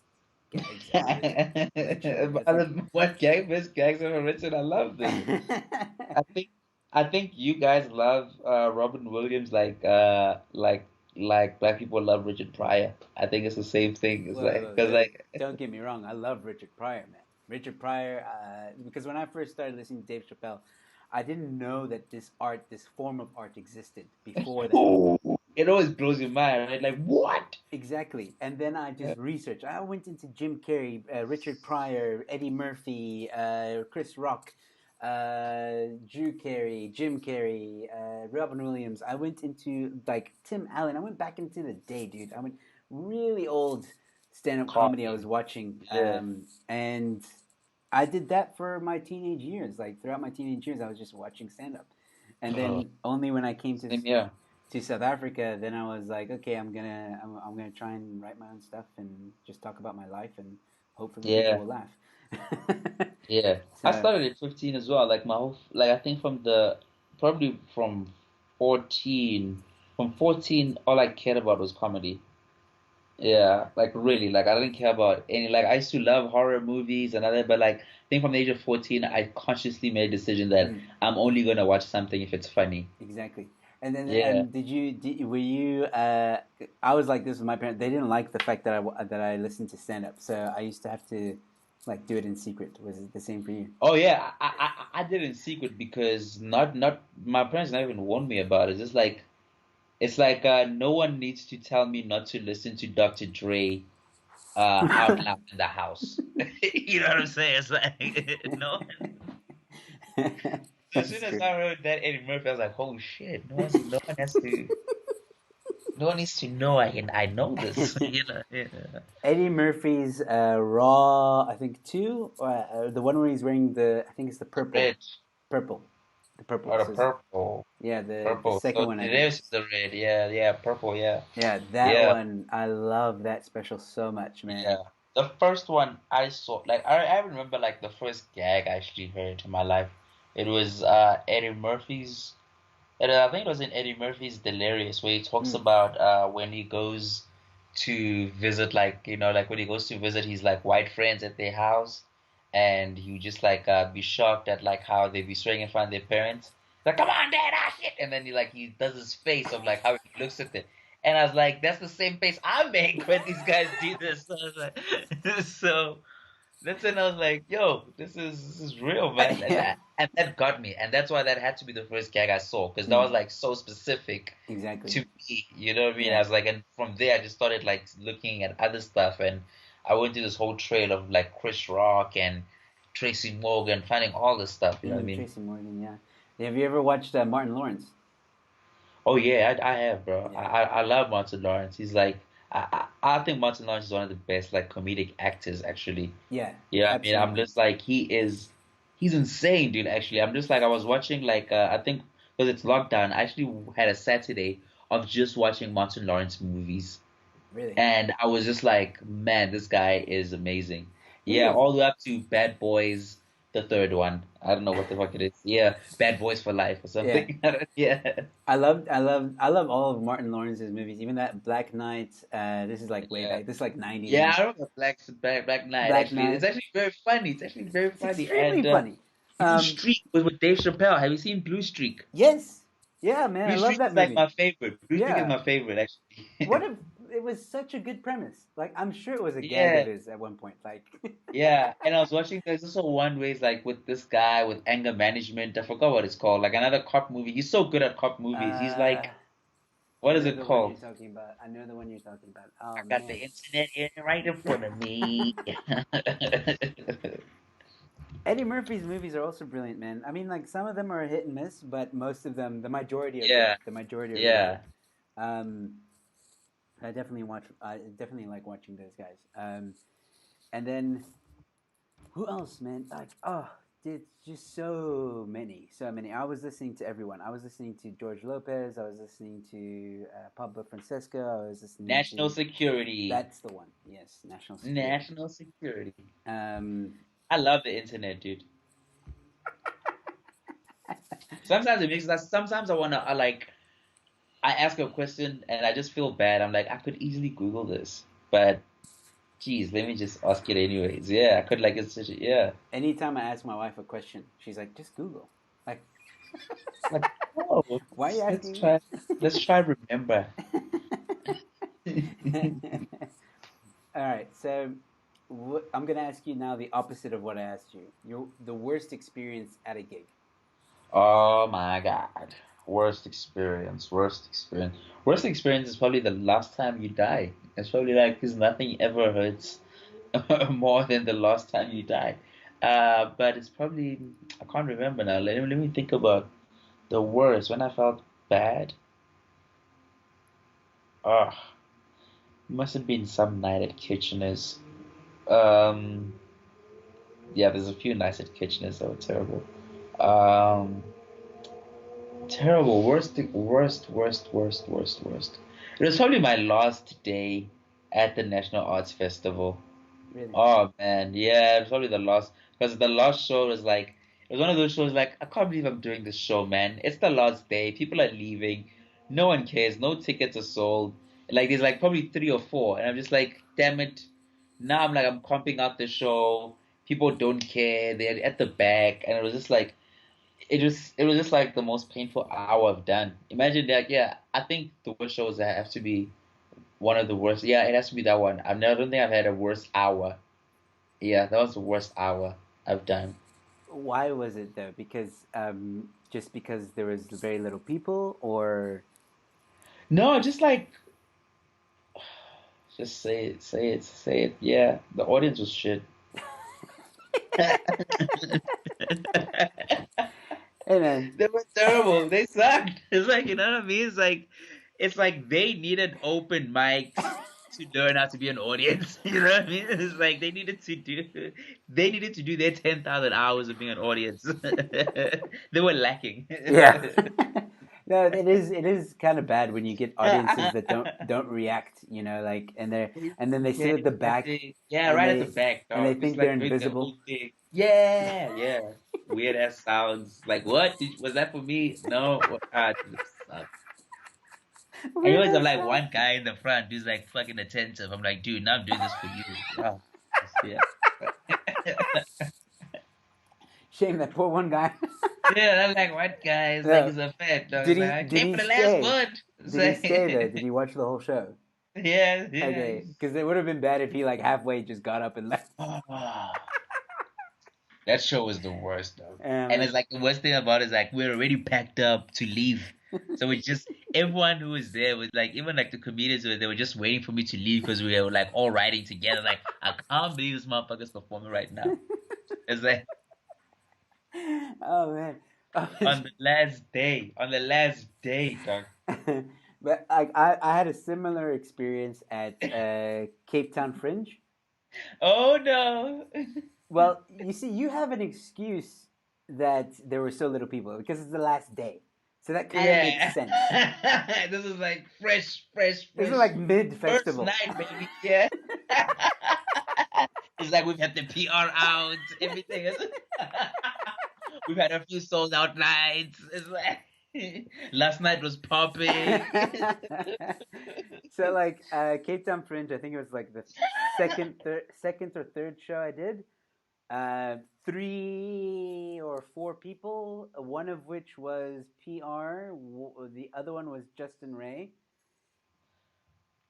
gags ever written. Literally. That's like. What gag best gags ever written? I love this. I think I think you guys love Robin Williams like black people love Richard Pryor. I think it's the same thing. It's Whoa, like whoa, because like don't get me wrong. I love Richard Pryor, man. Richard Pryor, because when I first started listening to Dave Chappelle, I didn't know that this form of art existed before that. it always blows your mind, right? Like what? Exactly. And then I just researched. I went into Jim Carrey, Richard Pryor, Eddie Murphy, Chris Rock, Drew Carey, Jim Carrey, Robin Williams. I went into like Tim Allen. I went back into the day, dude. I went really old stand-up comedy I was Coffee. watching, Yeah. and I did that for my teenage years. Like throughout my teenage years, I was just watching stand-up, and Oh, then only when I came same here. to South Africa, then I was like, okay, I'm gonna try and write my own stuff and just talk about my life, and hopefully people Yeah. will laugh. Yeah. I So started at 15 as well. Like my whole like I think from the probably 14 from 14 all I cared about was comedy. Yeah, like really, like I didn't care about any. Like I used to love horror movies and other, but like I think from the age of 14, I consciously made a decision that mm, I'm only gonna watch something if it's funny. exactly. And then Yeah. were you I was like this with my parents. They didn't like the fact that that I listened to stand up, so I used to have to like do it in secret. Was it the same for you? Oh yeah, I did it in secret because not my parents never even warned me about it. It's like no one needs to tell me not to listen to Dr. Dre out loud in the house. You know what I'm saying? It's like no. So as That's soon as true. I heard that Eddie Murphy, I was like, "Holy shit! No one needs to know I know this." You know? Yeah. Eddie Murphy's Raw, I think two, the one where he's wearing I think it's the Red purple, the purple. or the So purple, yeah, the purple. second So one I think. there's the red. Yeah, yeah, purple. Yeah, Yeah, that yeah, one I love that special so much, man. yeah. The first one I saw, like I remember, like the first gag I actually heard in my life. It was Eddie Murphy's. I think it was in Eddie Murphy's Delirious, where he talks Mm. about when he goes to visit, like like when he goes to visit his like white friends at their house, and he would just like be shocked at like how they be swearing in front of their parents, like "Come on, Dad, ah shit," and then he does his face of like how he looks at it, and I was like, that's the same face I make when these guys do this. So I was like, so. That's when I was like, "Yo, this is real, man," and Yeah, that got me, and that's why that had to be the first gag I saw because that mm, was like so specific exactly. to me. You know what I mean? I Yeah, was like, and from there I just started like looking at other stuff, and I went through this whole trail of like Chris Rock and Tracy Morgan, finding all this stuff. You know what I mean? Tracy Morgan. Yeah. Have you ever watched Martin Lawrence? Oh yeah, I have, bro. Yeah, I love Martin Lawrence. He's like, I think Martin Lawrence is one of the best like comedic actors actually. yeah, Yeah, I mean, I'm absolutely. just like he's insane, dude. Actually, I'm just like I was watching like I think because it's lockdown. I actually had a Saturday of just watching Martin Lawrence movies, Really, and I was just like, man, this guy is amazing. he Yeah, is. all the way up to Bad Boys, the third one. I don't know what the fuck it is. Yeah, Bad Boys for Life or Yeah. something. Yeah, I love all of Martin Lawrence's movies. Even that Black Knight. This is like way yeah. back. This is like '90s Yeah, one. I remember Black Knight Black actually. It's Knight. actually very funny. It's actually very It's funny. extremely And funny. Blue Um, Streak with Dave Chappelle. Have you seen Blue Streak? yes. Yeah, man, I Blue love Streak that is like movie. my favorite. Blue Streak is Yeah. my favorite What actually. if it was such a good premise? Like, I'm sure it was a gag of Yeah, his at one point. Like, yeah. And I was watching. There's also one where it's like with this guy with anger management. I forgot what it's called. Like another cop movie. He's so good at cop movies. He's uh, like, I what is know it the one you're called? talking about. I know the one you're talking about. I Oh got the man. internet here right in front of me. Eddie Murphy's movies are also brilliant, man. I mean, like some of them are hit and miss, but most of them, the majority are good. Yeah, The majority are really good. yeah, Um, I definitely watch. I definitely like watching those guys. And then who else, man? Like, oh, it's just so many, so many. I was listening to everyone. I was listening to George Lopez. I was listening to Pablo Francesco. I was listening National to. security. That's the one. Yes, national security. National security. Um, I love the internet, dude. Sometimes it makes us. Sometimes I like. I ask a question and I just feel bad. I'm like, I could easily Google this, but geez, let me just ask it anyways. Yeah, I could like it's such a, yeah. Anytime I ask my wife a question, she's like, "Just Google." Like, Like, oh, why are you let's asking try. Let's try remember. me? All right, so I'm gonna ask you now the opposite of what I asked you. The worst experience at a gig. Oh my God. Worst experience. Worst experience. Worst experience is probably the last time you die. It's probably like because nothing ever hurts more than the last time you die. But it's probably I can't remember now. Let me think about the worst when I felt bad. Oh, must have been some night at Kitchener's. Um, yeah, there's a few nights at Kitchener's that were terrible. Um, Terrible. Worst. It was probably my last day at the National Arts Festival. Really? Oh man, yeah, it was probably the last because the last show was like it was one of those shows like I can't believe I'm doing this show, man. It's the last day. People are leaving. No one cares. No tickets are sold. Like there's like probably three or four, and I'm just like, damn it. Now I'm like I'm comping out the show. People don't care. They're at the back, and it was just like it was just like the most painful hour I've done. Imagine that. Yeah, I think the worst shows that have to be one of the worst. Yeah, it has to be that one. I don't think I've had a worse hour. Yeah, that was the worst hour I've done. Why was it though? Because just because there was very little people, or No, just like just say it. Yeah, the audience was shit. hey man, They were terrible. They sucked. It's like you know what I mean. It's like they needed open mics to learn how to be an audience. You know what I mean? It's like they needed to do their 10,000 hours of being an audience. They were lacking. yeah. No, it is kind of bad when you get audiences that don't react, like and then they sit Yeah, at the back exactly. Yeah, and right at the they back, and they dog. Just think they're like doing the invisible. whole thing. Yeah, yeah. Weird ass sounds. Like what? Was that for me? No. This sucks. And you Weird always have ass like sound. one guy in the front who's like fucking attentive. I'm like, dude, now I'm doing this for you. Wow. Yeah. Shame that poor one guy. Yeah, I'm like, what guy? It's like No. he's a fat dog. Did It's he like, I did came he for the last stay? one. It's Did he stay though? Did like, he watch the whole show? yeah, yeah. Okay, because it would have been bad if he like halfway just got up and left. Oh, that show was the worst, though. And Man. it's like the worst thing about it is like we're already packed up to leave. So it's just everyone who was there was like even like the comedians were they were just waiting for me to leave because we were like all riding together. Like I can't believe this motherfucker's performing right now. It's like Oh man. on the last day, dog. But I had a similar experience at Cape Town Fringe. Oh no. Well, you see, you have an excuse that there were so little people because it's the last day, so that kind of makes Yeah. sense. This is like This is fresh. like mid First festival. night, baby. Yeah. It's like we've had the PR out, everything is we've had a few sold out nights. It's like last night was popping. So like Cape Town Fringe, I think it was like the second or third show I did. Uh, 3 or 4 people, one of which was PR, the other one was Justin Ray,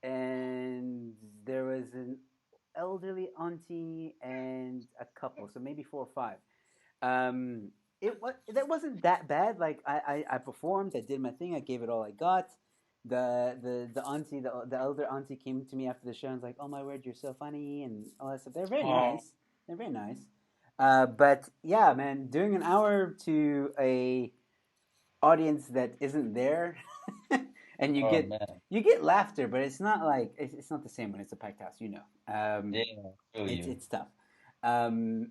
and there was an elderly auntie and a couple, so maybe 4 or 5. That wasn't that bad. Like I performed, I did my thing, I gave it all I got. The auntie, the elder auntie came to me after the show and was like, "Oh my word, you're so funny," and all that stuff. They're very Oh, nice. They're very nice. But yeah, man, doing an hour to a audience that isn't there, and you oh get man. you get laughter, but it's not like it's not the same when it's a packed house. Yeah, I feel It's you. it's tough. Um,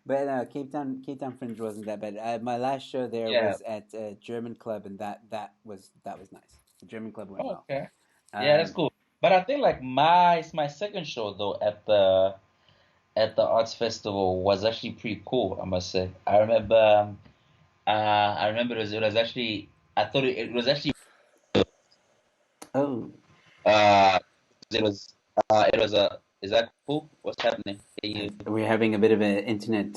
But Cape Town Fringe wasn't that bad. My last show there Yeah. was at a German club, and that was nice. The German club went Oh, well. okay. Yeah, that's Um, cool. But I think like my second show though at the arts festival was actually pretty cool, I must say. I remember it was actually I thought it was actually oh, uh it was it was a is that cool? What's happening? Can you we're having a bit of an internet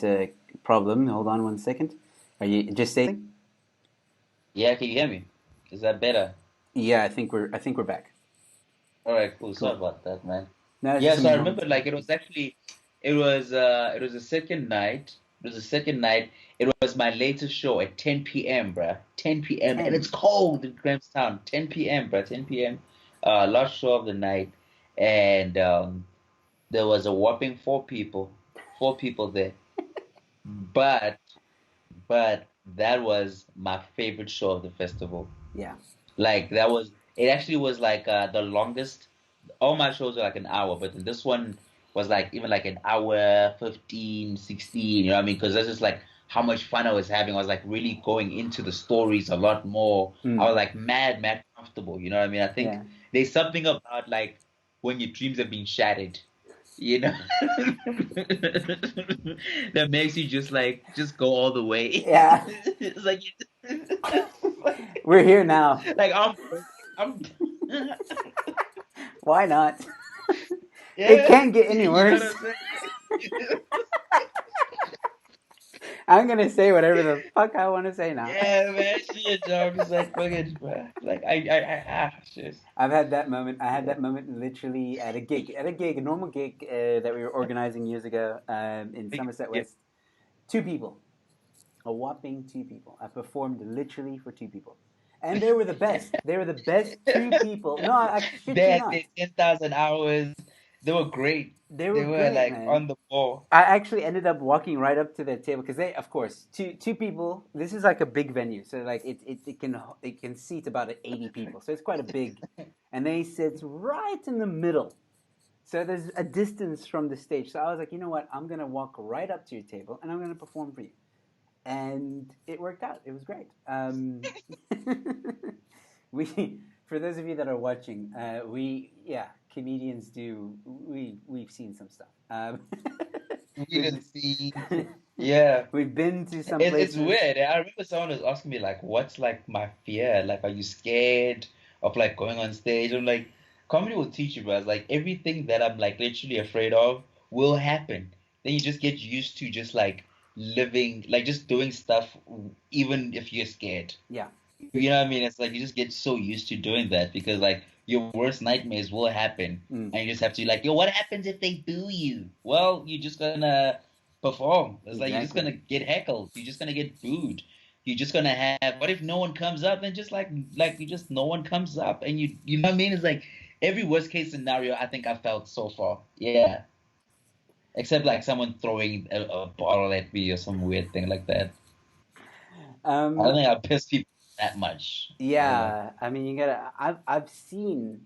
problem. Hold on one second. Are you just saying? Yeah, can you hear me? Is that better? Yeah, I think we're back. All right, cool. Sorry Cool. about that, man. No, it's Yeah, just some so I moments. remember like it was the second night. It was the second night. It was my latest show at 10 p.m., bruh. 10 p.m. and it's 10. cold in Grahamstown. 10 p.m., bruh. 10 p.m. Last show of the night, and there was a whopping four people there. But but that was my favorite show of the festival. Yeah. Like it actually was like the longest. All my shows are like an hour, but then this one was like even like an hour 15, 16. You know what I mean? Because that's just like how much fun I was having. I was like really going into the stories a lot more. I Mm. was like mad comfortable. You know what I mean? I think Yeah. there's something about like when your dreams have been shattered, you know, that makes you just go all the way. Yeah. It's like We're here now. like I'm Why not? It yeah, can't get any you know what worse. I'm saying? I'm gonna say whatever the fuck I want to say now. Yeah, man, she a job. It's like fucking, bro. Like shit. I've had that moment. I had Yeah. that moment literally a normal gig that we were organizing years ago in Somerset Yeah. West. Two people, a whopping two people. I performed literally for two people, and they were the best. They were the best two people. No, I shit They you had not. their 10,000 hours. They were great. They were They were great, like man. on the ball. I actually ended up walking right up to their table because they, of course, two people. This is like a big venue, so like it can seat about 80 people, so it's quite a big. And they sit right in the middle, so there's a distance from the stage. So I was like, you know what? I'm gonna walk right up to your table and I'm gonna perform for you, and it worked out. It was great. We, for those of you that are watching, we, yeah, comedians do. We've seen some stuff. We we've didn't see. Yeah. we've been to some It's places. weird. I remember someone was asking me like, "What's like my fear? Like, are you scared of like going on stage?" I'm like, comedy will teach you, bro. It's like everything that I'm like literally afraid of will happen. Then you just get used to just like living, like just doing stuff, even if you're scared. Yeah, You know what I mean? It's like you just get so used to doing that because like your worst nightmares will happen, mm, and you just have to like, yo, what happens if they boo you? Well, you're just gonna perform. It's like you're just exactly. gonna get heckled. You're just gonna get booed. You're just gonna have. What if no one comes up? And just like you just no one comes up, and you know what I mean? It's like every worst case scenario I think I felt so far. Yeah, except like someone throwing a bottle at me or some weird thing like that. I don't Um, think I pissed people that much. Yeah. yeah, I mean, you gotta. I've seen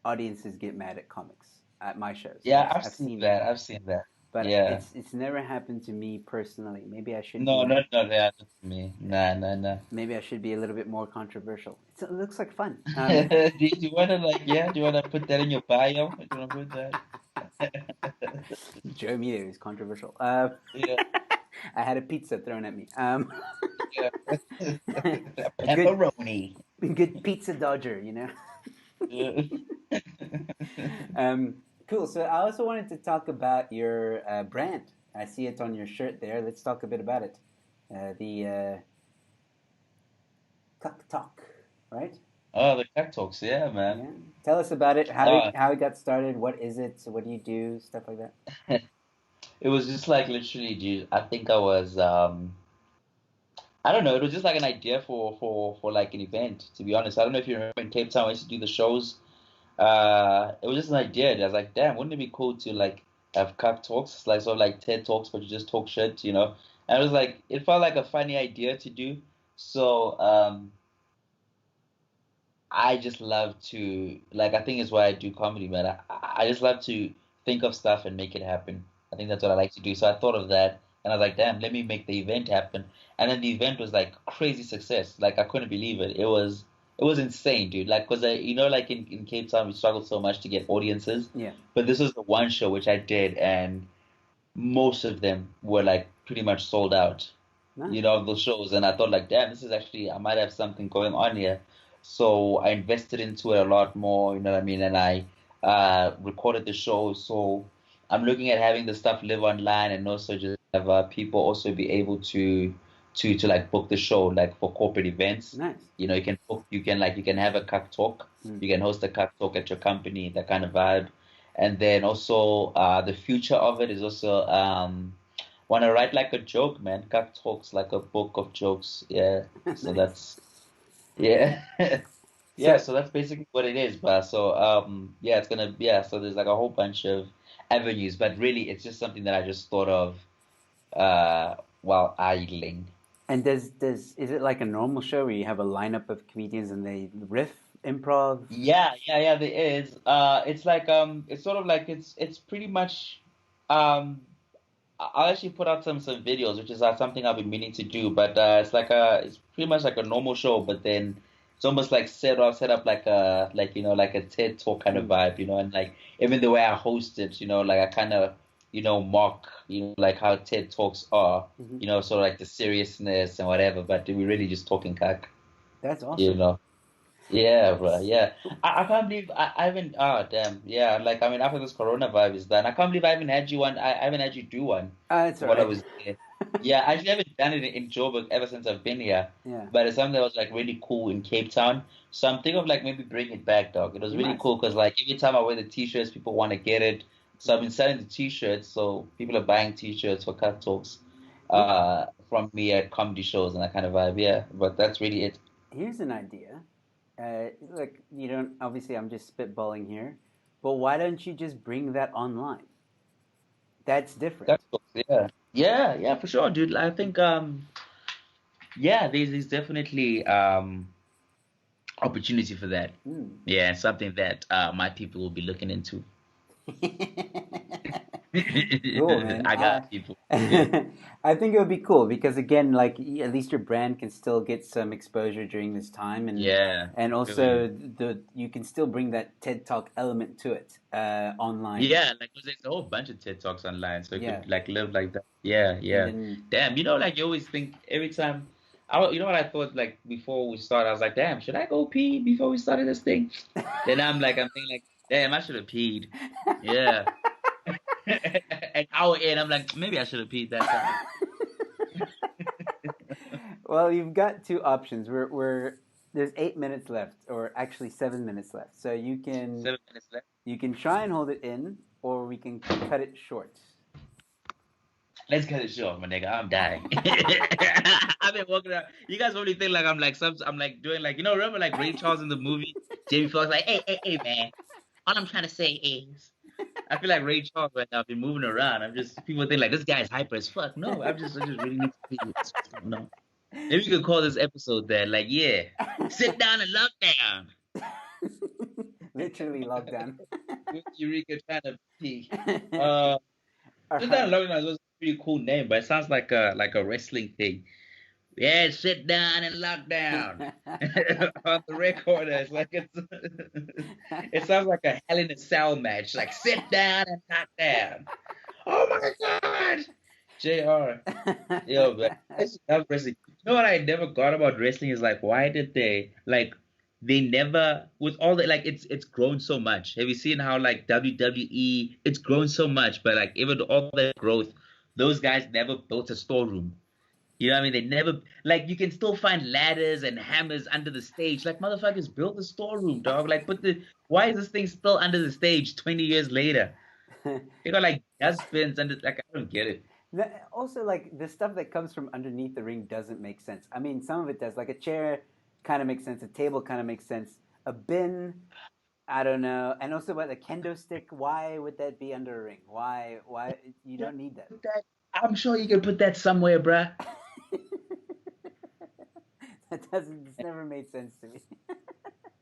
audiences get mad at comics at my shows. Yeah, I've I've I've seen seen that, that. I've seen that. but Yeah. it's never happened to me personally. No, no, no, that happened to me. Nah, nah, nah. Maybe I should be a little bit more controversial. It looks like fun. Do you wanna like, yeah? Do you wanna put that in your bio? Do you wanna put that? Joe Meter is controversial. Yeah, I had a pizza thrown at me. yeah. A good Pepperoni. pizza dodger, you know. Yeah. um, cool. So I also wanted to talk about your brand. I see it on your shirt there. Let's talk a bit about it. The Cuck Talk, right? Oh, the tech talks. Yeah, man. Yeah. Tell us about it. Uh, How it got started? What is it? What do you do? Stuff like that. it was just like literally, dude. I think I was I don't know. It was just like an idea for like an event. To be honest, I don't know if you remember in Cape Town, I used to do the shows. It was just an idea. I was like, damn, wouldn't it be cool to like have cup talks, like sort of like TED talks, but you just talk shit, you know? And it was like it felt like a funny idea to do. So I just love to like I think it's why I do comedy, man. I just love to think of stuff and make it happen. I think that's what I like to do. So I thought of that, And I was like, damn, let me make the event happen. And then the event was like crazy success. Like I couldn't believe it. It was insane, dude. Like, cause like in Cape Town, we struggled so much to get audiences. Yeah. But this was the one show which I did, and most of them were like pretty much sold out, Nice. of those shows. And I thought like, damn, this is actually, I might have something going on here. So I invested into it a lot more, you know what I mean? And I recorded the show. So I'm looking at having the stuff live online, and also just have people also be able to like book the show like for corporate events. Nice. You can book, you can have a cup talk, Mm. you can host a cup talk at your company, that kind of vibe. And then also the future of it is also want to write like a joke, man. Cup talks like a book of jokes. Yeah. So Nice. yeah. Yeah, So so that's basically what it is. But so yeah, it's gonna, yeah, so there's like a whole bunch of avenues, but really it's just something that I just thought of while idling. and does is it like a normal show where you have a lineup of comedians and they riff, improv? Yeah, yeah, yeah, there is. It's like it's sort of like it's pretty much um I'll actually put out some videos, which is something I've been meaning to do. But it's pretty much like a normal show, but then it's almost like set up like like a TED Talk kind of Mm. vibe, and like even the way I host it, like I kind of mock, like how TED Talks are, Hmm. sort of like the seriousness and whatever. But we're really just talking cack, That's you awesome. know. Yeah, bro. Yeah, I can't believe I haven't. Oh, damn. Yeah, like I mean, after this Corona vibe is done, I can't believe I haven't had you one. I haven't had you do one It's all while I right. was there. Yeah, I actually haven't done it in Joburg ever since I've been here. Yeah. But it's something that was like really cool in Cape Town. So I'm thinking of like maybe bring it back, dog. It was You really must. cool because like every time I wear the t-shirts, people want to get it. So I've been selling the t-shirts, so people are buying t-shirts for cut talks, Here, from me at comedy shows and that kind of vibe. Yeah, but that's really it. here's an idea. Look, you don't. Obviously, I'm just spitballing here, but why don't you just bring that online? That's different. Cut talks, yeah. Yeah, yeah, for sure, dude. I think yeah, there's definitely opportunity for that. Mm. Yeah, something that my people will be looking into. Cool, man. I got I people. Yeah. I think it would be cool because again, like at least your brand can still get some exposure during this time, Yeah. and Feel you. also the you can still bring that TED Talk element to it online. Yeah, like 'cause there's a whole bunch of TED Talks online, so it Yeah, could like live like that. Yeah, and yeah. then Damn, like you always think every time. You know what I thought like before we started? I was like, damn, should I go pee before we started this thing? Then I'm thinking like, damn, I should have peed. Yeah. An hour in, I'm like, maybe I should have peed that time. well, you've got two options. We're there's 8 minutes left, or actually 7 minutes left. So 7 minutes left. you can try and hold it in, or we can cut it short. Let's cut it short, my nigga. I'm dying. I've been walking around. You guys probably think like I'm like doing like remember like Ray Charles in the movie? Jamie Foxx like, hey man. All I'm trying to say is I feel like Ray Charles right now. I've been moving around. I'm just people think like this guy's hyper as fuck. No, I just really need to be what's going on. Maybe you could call this episode that, like, yeah. Sit down and lock down. Literally lockdown. With Eureka trying to pee. All Uh Sit down right. and lock down was a pretty cool name, but it sounds like a wrestling thing. Yeah, sit down and lock down. On the recorder. It's like it sounds like a Hell in a Cell match. Like sit down and lock down. Oh my god. JR. Yo, but I used to love wrestling. You know what I never got about wrestling is like why did they never with all the like it's grown so much. Have you seen how like WWE it's grown so much, but like even all that growth, those guys never built a storeroom. You know what I mean? They never like you can still find ladders and hammers under the stage. Like motherfuckers built the storeroom, dog. Like put the why is this thing still under the stage 20 years later? They got like dustbins under like I don't get it. Also, like the stuff that comes from underneath the ring doesn't make sense. I mean, some of it does. Like a chair kind of makes sense. A table kind of makes sense. A bin, I don't know. And also, what a kendo stick? Why would that be under a ring? Why? Why you Yeah, don't need that? put that I'm sure you can put that somewhere, bruh. That doesn't. It's never made sense to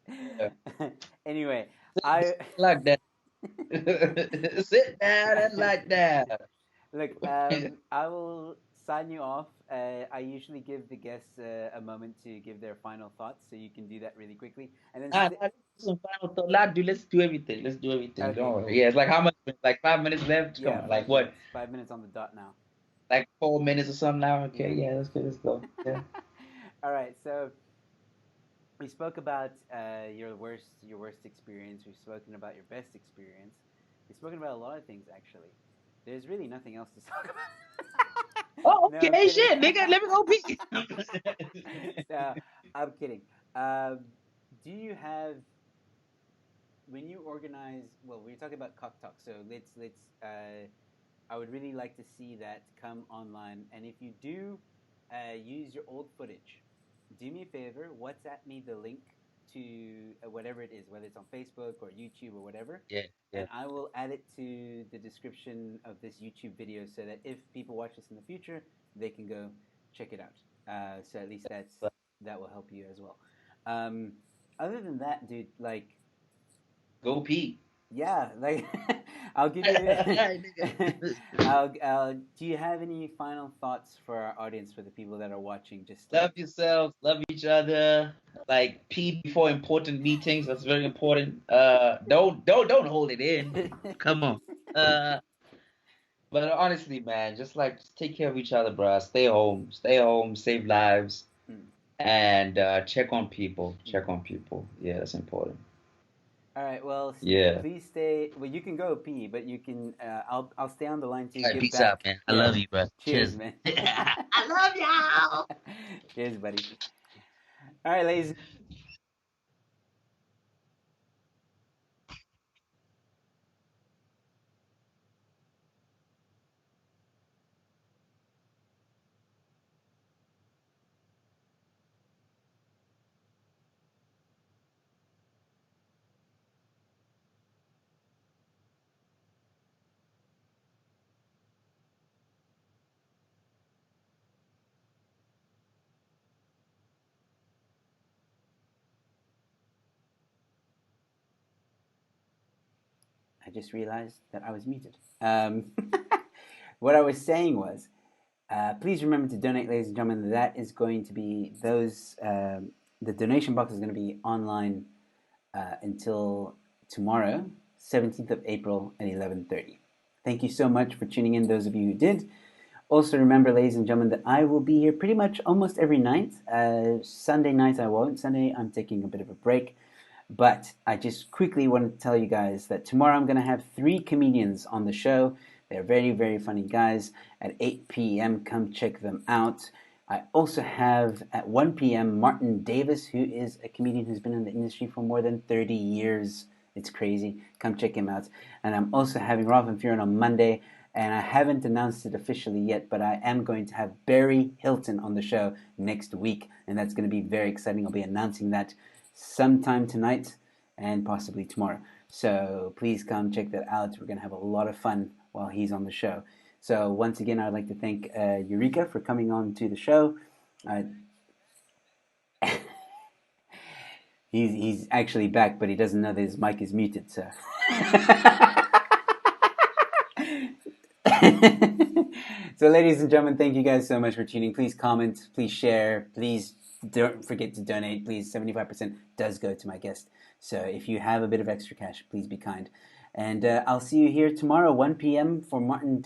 Yeah. me. Anyway, Sit I down like that. Sit down and like that. Look, I will sign you off. I usually give the guests a moment to give their final thoughts, so you can do that really quickly. And then, Let's do some final thought. Let's do everything. Let's do everything. Don't okay, worry. cool. Yeah, it's like how much? Like 5 minutes left. Come Yeah, on. Like five what? minutes. 5 minutes on the dot now. Like 4 minutes or something now. Yeah. Okay. Yeah. Let's go. Let's go. Yeah. All right. So we spoke about your worst experience. We've spoken about your best experience. We've spoken about a lot of things actually. There's really nothing else to talk about. Oh, No, I'm okay. kidding. Shit, nigga. Let me go pee. No, I'm kidding. Um, do you have when you organize? Well, we're talking about cock talk, so let's. I would really like to see that come online, and if you do, use your old footage. Do me a favor, WhatsApp me the link to whatever it is, whether it's on Facebook or YouTube or whatever, Yeah. Yeah. and I will add it to the description of this YouTube video so that if people watch this in the future, they can go check it out. So at least that will help you as well. Um, other than that, dude, like Go pee. yeah, like I'll give you. Nigga. Do you have any final thoughts for our audience, for the people that are watching? Just Love like, yourselves. Love each other. Like pee before important meetings. That's very important. Don't hold it in. Come on. Uh, but honestly, man, just take care of each other, bro. Stay home. Stay home. Save lives. mm, And check on people. mm. Check on people. Yeah, that's important. All right. Well, Yeah. please stay. Well, you can go pee, but you can. I'll stay on the line to All right, give peace out, back. man. I Yeah. love you, bro. Cheers, Cheers. man. I love y'all. Cheers, buddy. All right, ladies. I just realized that I was muted. What I was saying was, please remember to donate, ladies and gentlemen. That is going to be those. The donation box is going to be online until tomorrow, 17th of April at 11:30. Thank you so much for tuning in, those of you who did. Also, remember, ladies and gentlemen, that I will be here pretty much almost every night. Sunday nights I won't. Sunday I'm taking a bit of a break. But I just quickly want to tell you guys that tomorrow I'm going to have three comedians on the show. They're very, very funny guys. At 8 p.m., come check them out. I also have at 1 p.m. Martin Davis, who is a comedian who's been in the industry for more than 30 years. It's crazy. Come check him out. And I'm also having Rob and Fearon on Monday. And I haven't announced it officially yet, but I am going to have Barry Hilton on the show next week. And that's going to be very exciting. I'll be announcing that sometime tonight and possibly tomorrow. So please come check that out. We're going to have a lot of fun while he's on the show. So once again, I'd like to thank Eureka for coming on to the show. Uh, he's actually back, but he doesn't know that his mic is muted. So. So, ladies and gentlemen, thank you guys so much for tuning. Please comment, please share, please don't forget to donate. Please, 75% does go to my guest. So, if you have a bit of extra cash, please be kind. And I'll see you here tomorrow, 1 p.m. for Martin